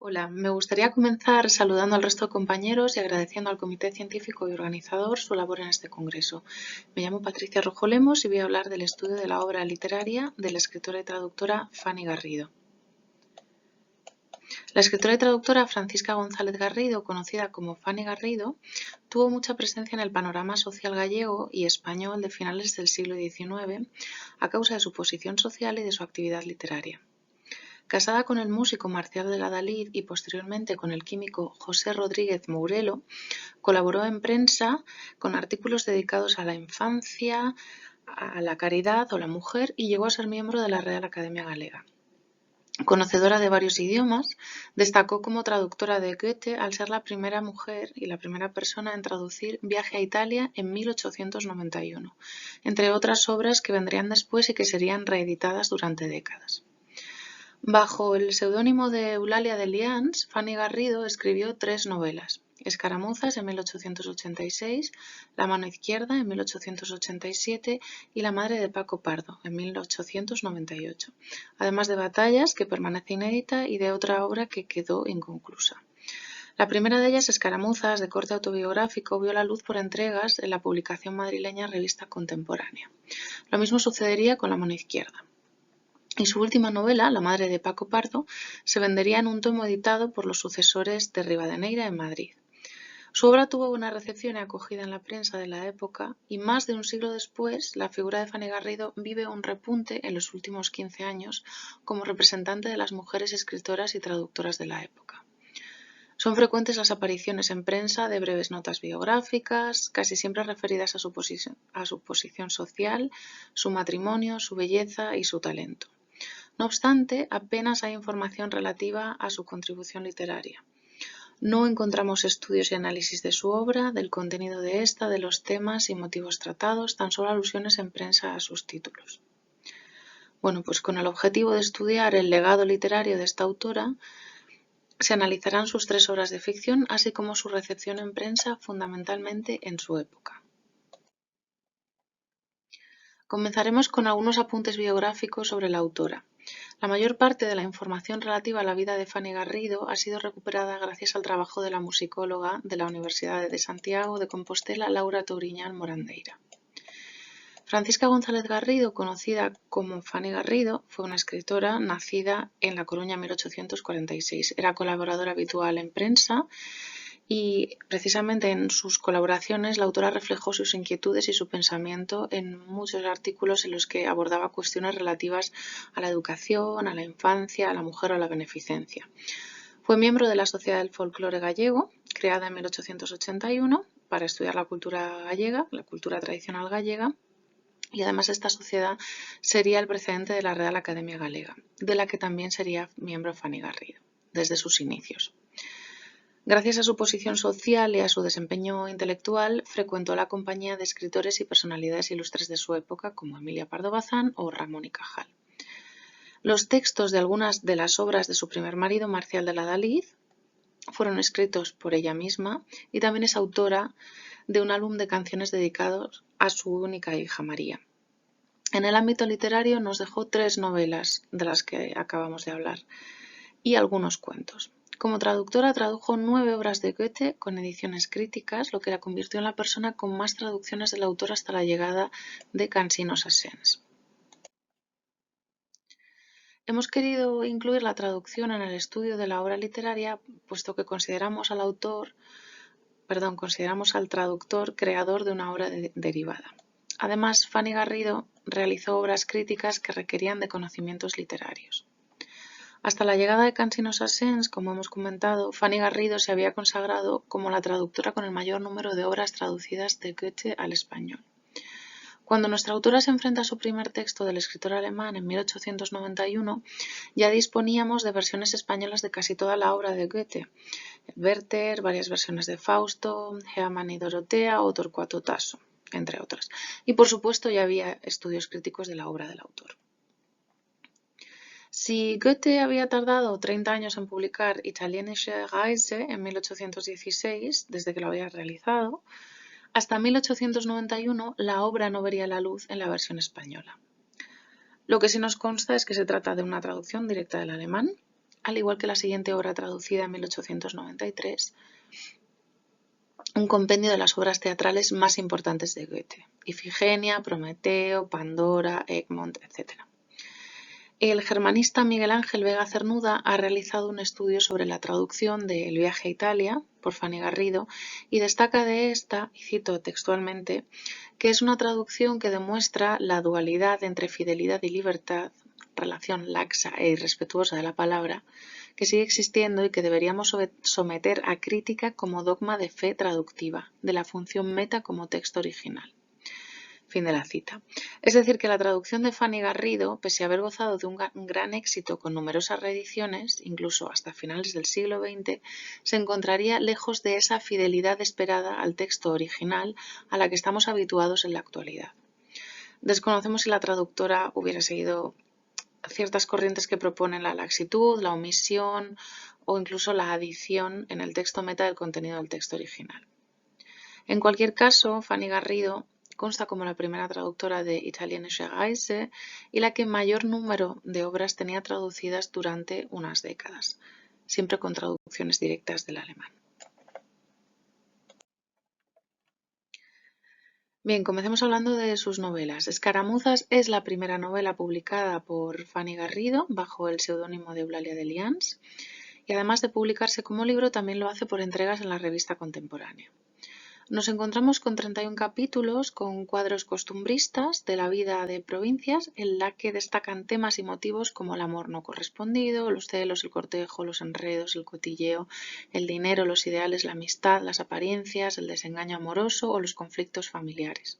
Hola, me gustaría comenzar saludando al resto de compañeros y agradeciendo al Comité Científico y Organizador su labor en este congreso. Me llamo Patricia Rojo Lemos y voy a hablar del estudio de la obra literaria de la escritora y traductora Fanny Garrido. La escritora y traductora Francisca González Garrido, conocida como Fanny Garrido, tuvo mucha presencia en el panorama social gallego y español de finales del siglo XIX a causa de su posición social y de su actividad literaria. Casada con el músico Marcial de la Dalid y posteriormente con el químico José Rodríguez Mourelo, colaboró en prensa con artículos dedicados a la infancia, a la caridad o la mujer y llegó a ser miembro de la Real Academia Galega. Conocedora de varios idiomas, destacó como traductora de Goethe al ser la primera mujer y la primera persona en traducir Viaje a Italia en 1891, entre otras obras que vendrían después y que serían reeditadas durante décadas. Bajo el seudónimo de Eulalia de Lians, Fanny Garrido escribió 3 novelas: Escaramuzas en 1886, La mano izquierda en 1887 y La madre de Paco Pardo en 1898, además de Batallas, que permanece inédita, y de otra obra que quedó inconclusa. La primera de ellas, Escaramuzas, de corte autobiográfico, vio la luz por entregas en la publicación madrileña Revista Contemporánea. Lo mismo sucedería con La mano izquierda. Y su última novela, La madre de Paco Pardo, se vendería en un tomo editado por los sucesores de Rivadeneira en Madrid. Su obra tuvo buena recepción y acogida en la prensa de la época, y más de un siglo después, la figura de Fanny Garrido vive un repunte en los últimos 15 años como representante de las mujeres escritoras y traductoras de la época. Son frecuentes las apariciones en prensa de breves notas biográficas, casi siempre referidas a su posición social, su matrimonio, su belleza y su talento. No obstante, apenas hay información relativa a su contribución literaria. No encontramos estudios y análisis de su obra, del contenido de esta, de los temas y motivos tratados, tan solo alusiones en prensa a sus títulos. Bueno, pues con el objetivo de estudiar el legado literario de esta autora, se analizarán sus 3 obras de ficción, así como su recepción en prensa, fundamentalmente en su época. Comenzaremos con algunos apuntes biográficos sobre la autora. La mayor parte de la información relativa a la vida de Fanny Garrido ha sido recuperada gracias al trabajo de la musicóloga de la Universidad de Santiago de Compostela, Laura Touriñán Morandeira. Francisca González Garrido, conocida como Fanny Garrido, fue una escritora nacida en La Coruña en 1846. Era colaboradora habitual en prensa y precisamente en sus colaboraciones la autora reflejó sus inquietudes y su pensamiento en muchos artículos en los que abordaba cuestiones relativas a la educación, a la infancia, a la mujer o a la beneficencia. Fue miembro de la Sociedad del Folclore Gallego, creada en 1881 para estudiar la cultura gallega, la cultura tradicional gallega, y además esta sociedad sería el precedente de la Real Academia Galega, de la que también sería miembro Fanny Garrido, desde sus inicios. Gracias a su posición social y a su desempeño intelectual, frecuentó la compañía de escritores y personalidades ilustres de su época como Emilia Pardo Bazán o Ramón y Cajal. Los textos de algunas de las obras de su primer marido, Marcial de la Dalid, fueron escritos por ella misma y también es autora de un álbum de canciones dedicados a su única hija, María. En el ámbito literario nos dejó 3 novelas de las que acabamos de hablar y algunos cuentos. Como traductora tradujo 9 obras de Goethe con ediciones críticas, lo que la convirtió en la persona con más traducciones del autor hasta la llegada de Cansinos Sassens. Hemos querido incluir la traducción en el estudio de la obra literaria, puesto que consideramos al traductor creador de una obra derivada. Además, Fanny Garrido realizó obras críticas que requerían de conocimientos literarios. Hasta la llegada de Cansinos Sassens, como hemos comentado, Fanny Garrido se había consagrado como la traductora con el mayor número de obras traducidas de Goethe al español. Cuando nuestra autora se enfrenta a su primer texto del escritor alemán en 1891, ya disponíamos de versiones españolas de casi toda la obra de Goethe: Werther, varias versiones de Fausto, Hermann y Dorotea o Torcuato Tasso, entre otras. Y por supuesto ya había estudios críticos de la obra del autor. Si Goethe había tardado 30 años en publicar Italienische Reise en 1816, desde que lo había realizado, hasta 1891 la obra no vería la luz en la versión española. Lo que sí nos consta es que se trata de una traducción directa del alemán. al igual que la siguiente obra traducida en 1893, un compendio de las obras teatrales más importantes de Goethe: Ifigenia, Prometeo, Pandora, Egmont, etc. El germanista Miguel Ángel Vega Cernuda ha realizado un estudio sobre la traducción de El viaje a Italia por Fanny Garrido y destaca de esta, y cito textualmente, que es una traducción que demuestra la dualidad entre fidelidad y libertad, relación laxa e irrespetuosa de la palabra, que sigue existiendo y que deberíamos someter a crítica como dogma de fe traductiva, de la función meta como texto original. Fin de la cita. Es decir, que la traducción de Fanny Garrido, pese a haber gozado de un gran éxito con numerosas reediciones, incluso hasta finales del siglo XX, se encontraría lejos de esa fidelidad esperada al texto original a la que estamos habituados en la actualidad. Desconocemos si la traductora hubiera seguido ciertas corrientes que proponen la laxitud, la omisión o incluso la adición en el texto meta del contenido del texto original. En cualquier caso, Fanny Garrido consta como la primera traductora de Italienische Reise y la que mayor número de obras tenía traducidas durante unas décadas, siempre con traducciones directas del alemán. Bien, comencemos hablando de sus novelas. Escaramuzas es la primera novela publicada por Fanny Garrido bajo el seudónimo de Eulalia de Lians y además de publicarse como libro también lo hace por entregas en la revista Contemporánea. Nos encontramos con 31 capítulos con cuadros costumbristas de la vida de provincias en la que destacan temas y motivos como el amor no correspondido, los celos, el cortejo, los enredos, el cotilleo, el dinero, los ideales, la amistad, las apariencias, el desengaño amoroso o los conflictos familiares.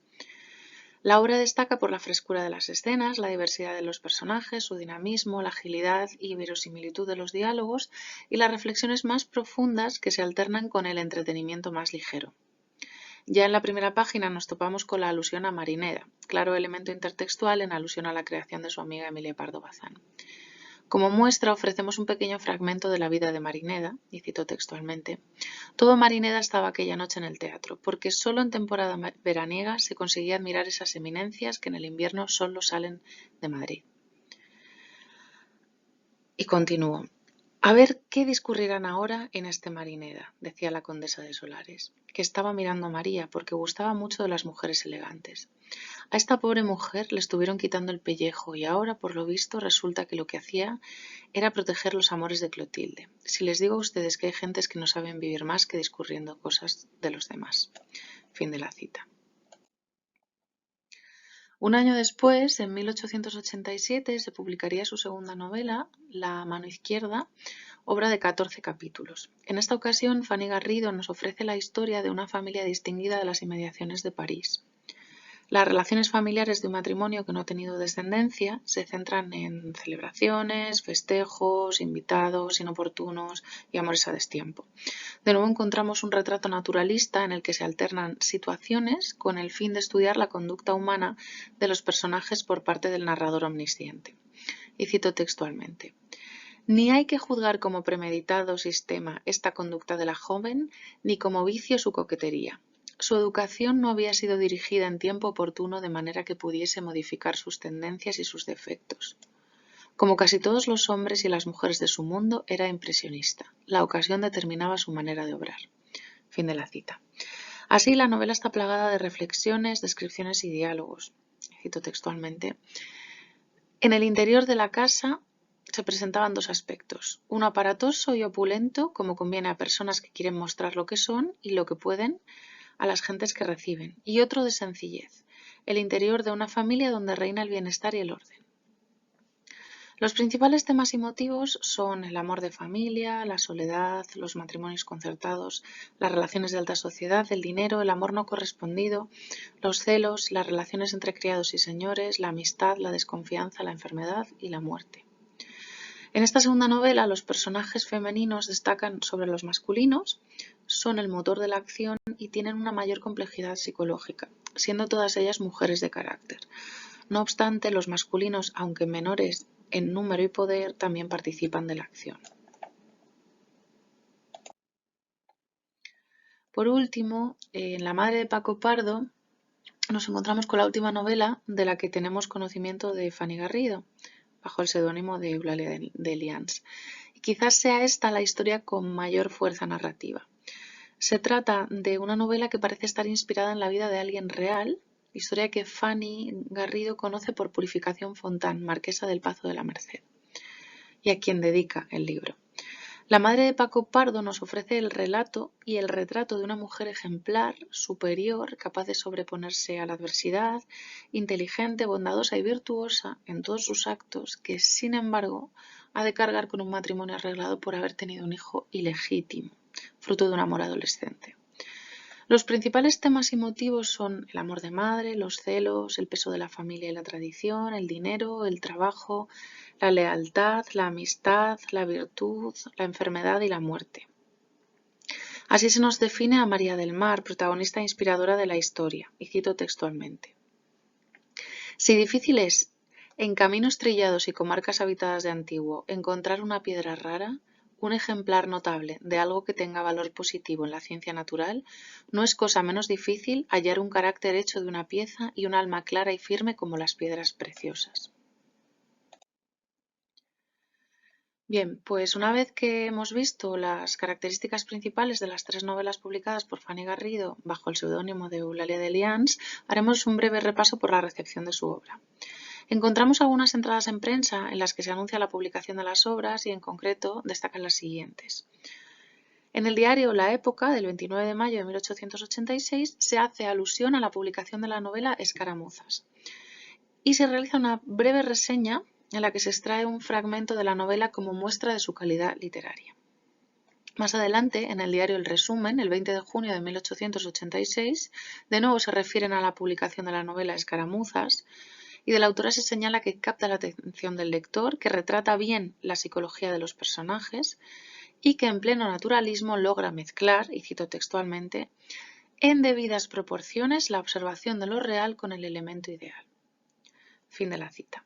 La obra destaca por la frescura de las escenas, la diversidad de los personajes, su dinamismo, la agilidad y verosimilitud de los diálogos y las reflexiones más profundas que se alternan con el entretenimiento más ligero. Ya en la primera página nos topamos con la alusión a Marineda, claro elemento intertextual en alusión a la creación de su amiga Emilia Pardo Bazán. Como muestra ofrecemos un pequeño fragmento de la vida de Marineda, y cito textualmente: «Todo Marineda estaba aquella noche en el teatro, porque solo en temporada veraniega se conseguía admirar esas eminencias que en el invierno solo salen de Madrid». Y continúo: «A ver qué discurrirán ahora en este Marineda», decía la condesa de Solares, que estaba mirando a María porque gustaba mucho de las mujeres elegantes. A esta pobre mujer le estuvieron quitando el pellejo y ahora, por lo visto, resulta que lo que hacía era proteger los amores de Clotilde. Si les digo a ustedes que hay gentes que no saben vivir más que discurriendo cosas de los demás. Fin de la cita. Un año después, en 1887, se publicaría su segunda novela, La mano izquierda, obra de 14 capítulos. En esta ocasión, Fanny Garrido nos ofrece la historia de una familia distinguida de las inmediaciones de París. Las relaciones familiares de un matrimonio que no ha tenido descendencia se centran en celebraciones, festejos, invitados inoportunos y amores a destiempo. De nuevo encontramos un retrato naturalista en el que se alternan situaciones con el fin de estudiar la conducta humana de los personajes por parte del narrador omnisciente. Y cito textualmente: «Ni hay que juzgar como premeditado sistema esta conducta de la joven, ni como vicio su coquetería. Su educación no había sido dirigida en tiempo oportuno de manera que pudiese modificar sus tendencias y sus defectos. Como casi todos los hombres y las mujeres de su mundo, era impresionista. La ocasión determinaba su manera de obrar». Fin de la cita. Así, la novela está plagada de reflexiones, descripciones y diálogos. Cito textualmente: «En el interior de la casa se presentaban dos aspectos, uno aparatoso y opulento, como conviene a personas que quieren mostrar lo que son y lo que pueden a las gentes que reciben, y otro de sencillez, el interior de una familia donde reina el bienestar y el orden. Los principales temas y motivos son el amor de familia, la soledad, los matrimonios concertados, las relaciones de alta sociedad, el dinero, el amor no correspondido, los celos, las relaciones entre criados y señores, la amistad, la desconfianza, la enfermedad y la muerte». En esta segunda novela, los personajes femeninos destacan sobre los masculinos, son el motor de la acción y tienen una mayor complejidad psicológica, siendo todas ellas mujeres de carácter. No obstante, los masculinos, aunque menores en número y poder, también participan de la acción. Por último, en La madre de Paco Pardo, nos encontramos con la última novela de la que tenemos conocimiento de Fanny Garrido, bajo el seudónimo de Eulalia de Lians, quizás sea esta la historia con mayor fuerza narrativa. Se trata de una novela que parece estar inspirada en la vida de alguien real, historia que Fanny Garrido conoce por Purificación Fontán, marquesa del Pazo de la Merced, y a quien dedica el libro. La madre de Paco Pardo nos ofrece el relato y el retrato de una mujer ejemplar, superior, capaz de sobreponerse a la adversidad, inteligente, bondadosa y virtuosa en todos sus actos, que, sin embargo, ha de cargar con un matrimonio arreglado por haber tenido un hijo ilegítimo, fruto de un amor adolescente. Los principales temas y motivos son el amor de madre, los celos, el peso de la familia y la tradición, el dinero, el trabajo, la lealtad, la amistad, la virtud, la enfermedad y la muerte. Así se nos define a María del Mar, protagonista inspiradora de la historia, y cito textualmente. Si difícil es, en caminos trillados y comarcas habitadas de antiguo, encontrar una piedra rara, un ejemplar notable de algo que tenga valor positivo en la ciencia natural, no es cosa menos difícil hallar un carácter hecho de una pieza y un alma clara y firme como las piedras preciosas. Bien, pues una vez que hemos visto las características principales de las tres novelas publicadas por Fanny Garrido bajo el seudónimo de Eulalia de Lians, haremos un breve repaso por la recepción de su obra. Encontramos algunas entradas en prensa en las que se anuncia la publicación de las obras y, en concreto, destacan las siguientes. En el diario La Época, del 29 de mayo de 1886, se hace alusión a la publicación de la novela Escaramuzas y se realiza una breve reseña en la que se extrae un fragmento de la novela como muestra de su calidad literaria. Más adelante, en el diario El Resumen, el 20 de junio de 1886, de nuevo se refieren a la publicación de la novela Escaramuzas, y de la autora se señala que capta la atención del lector, que retrata bien la psicología de los personajes y que en pleno naturalismo logra mezclar, y cito textualmente, en debidas proporciones la observación de lo real con el elemento ideal. Fin de la cita.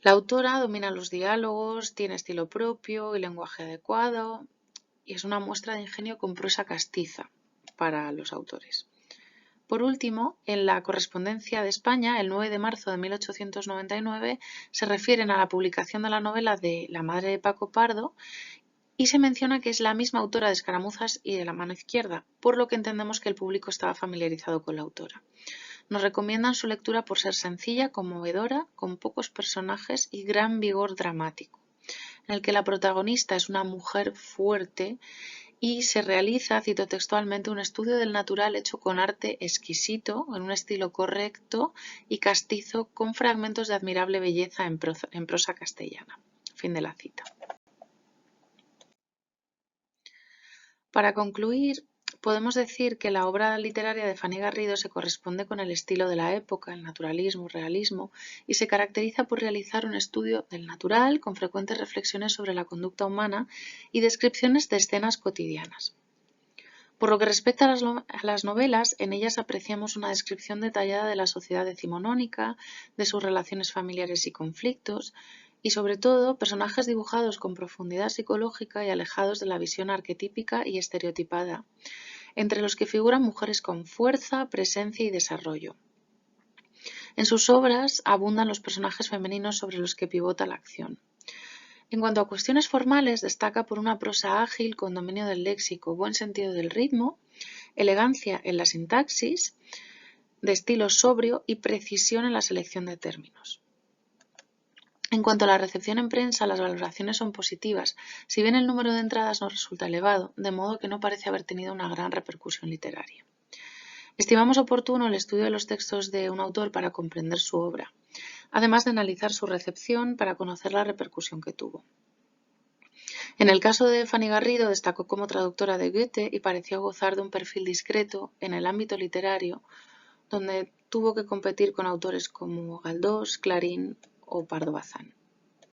La autora domina los diálogos, tiene estilo propio y lenguaje adecuado, y es una muestra de ingenio con prosa castiza para los autores. Por último, en la Correspondencia de España, el 9 de marzo de 1899, se refieren a la publicación de la novela de La madre de Paco Pardo y se menciona que es la misma autora de Escaramuzas y de La mano izquierda, por lo que entendemos que el público estaba familiarizado con la autora. Nos recomiendan su lectura por ser sencilla, conmovedora, con pocos personajes y gran vigor dramático, en el que la protagonista es una mujer fuerte y se realiza, cito textualmente, un estudio del natural hecho con arte exquisito, en un estilo correcto y castizo, con fragmentos de admirable belleza en prosa castellana. Fin de la cita. Para concluir, podemos decir que la obra literaria de Fanny Garrido se corresponde con el estilo de la época, el naturalismo, realismo, y se caracteriza por realizar un estudio del natural con frecuentes reflexiones sobre la conducta humana y descripciones de escenas cotidianas. Por lo que respecta a las novelas, en ellas apreciamos una descripción detallada de la sociedad decimonónica, de sus relaciones familiares y conflictos, y sobre todo personajes dibujados con profundidad psicológica y alejados de la visión arquetípica y estereotipada, entre los que figuran mujeres con fuerza, presencia y desarrollo. En sus obras abundan los personajes femeninos sobre los que pivota la acción. En cuanto a cuestiones formales, destaca por una prosa ágil con dominio del léxico, buen sentido del ritmo, elegancia en la sintaxis, de estilo sobrio y precisión en la selección de términos. En cuanto a la recepción en prensa, las valoraciones son positivas, si bien el número de entradas no resulta elevado, de modo que no parece haber tenido una gran repercusión literaria. Estimamos oportuno el estudio de los textos de un autor para comprender su obra, además de analizar su recepción para conocer la repercusión que tuvo. En el caso de Fanny Garrido, destacó como traductora de Goethe y pareció gozar de un perfil discreto en el ámbito literario, donde tuvo que competir con autores como Galdós, Clarín o Pardo Bazán.